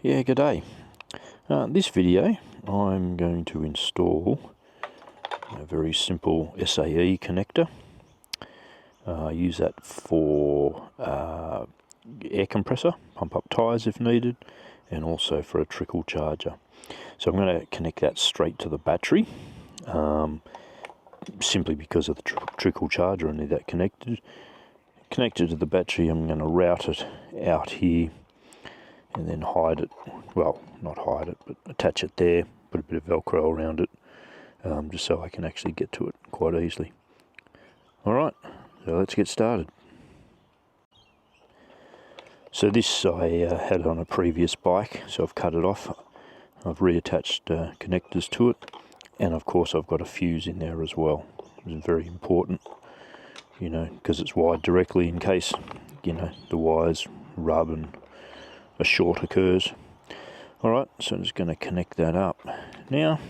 Yeah, good day. This video I'm going to install a very simple SAE connector. I use that for air compressor, pump up tyres if needed, and also for a trickle charger. So I'm going to connect that straight to the battery, simply because of the trickle charger. I need that connected to the battery. I'm going to route it out here and then hide it, well, not hide it, but attach it there, put a bit of Velcro around it, just so I can actually get to it quite easily. Alright, so let's get started. So this I had on a previous bike, so I've cut it off. I've reattached connectors to it, and of course I've got a fuse in there as well. It's very important, you know, because it's wired directly in case, you know, the wires rub and a short occurs. Alright, so I'm just going to connect that up now.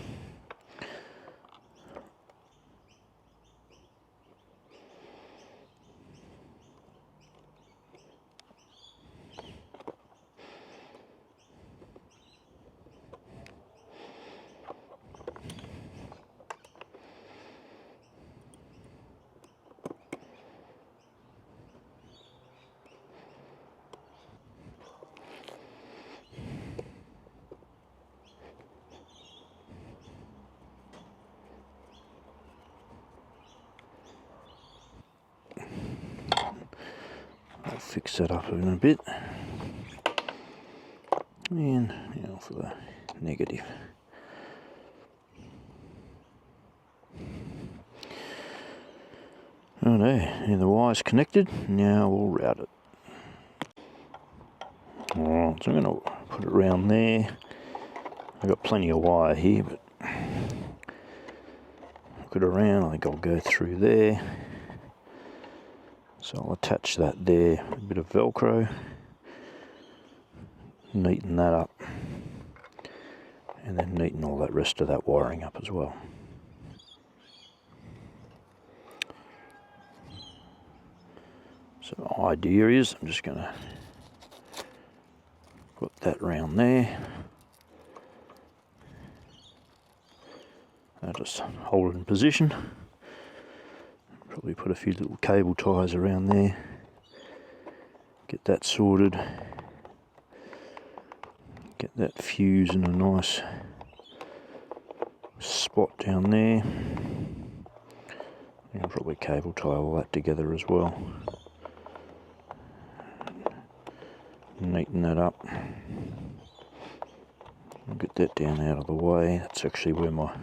I'll fix that up in a bit. And now for the negative. Oh no, and the wire's connected. Now we'll route it. Alright, so I'm going to put it around there. I've got plenty of wire here, but look it around. I think I'll go through there. So I'll attach that there, a bit of Velcro, neaten that up, and then neaten all that rest of that wiring up as well. So the idea is I'm just going to put that round there. I'll just hold it in position. Probably put a few little cable ties around there. Get that sorted. Get that fuse in a nice spot down there. And probably cable tie all that together as well. Neaten that up. I'll get that down out of the way. That's actually where my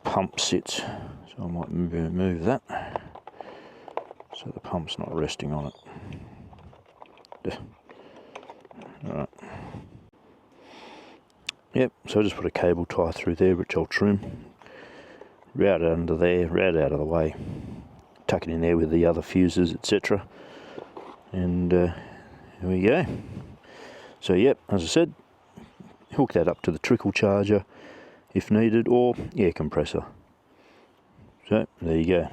pump sits, so I might move that so the pump's not resting on it. Alright. Yep, so I just put a cable tie through there, which I'll trim, route it under there, route it out of the way, tuck it in there with the other fuses, etc. And here we go. So yep, as I said, hook that up to the trickle charger if needed, or air compressor. So there you go.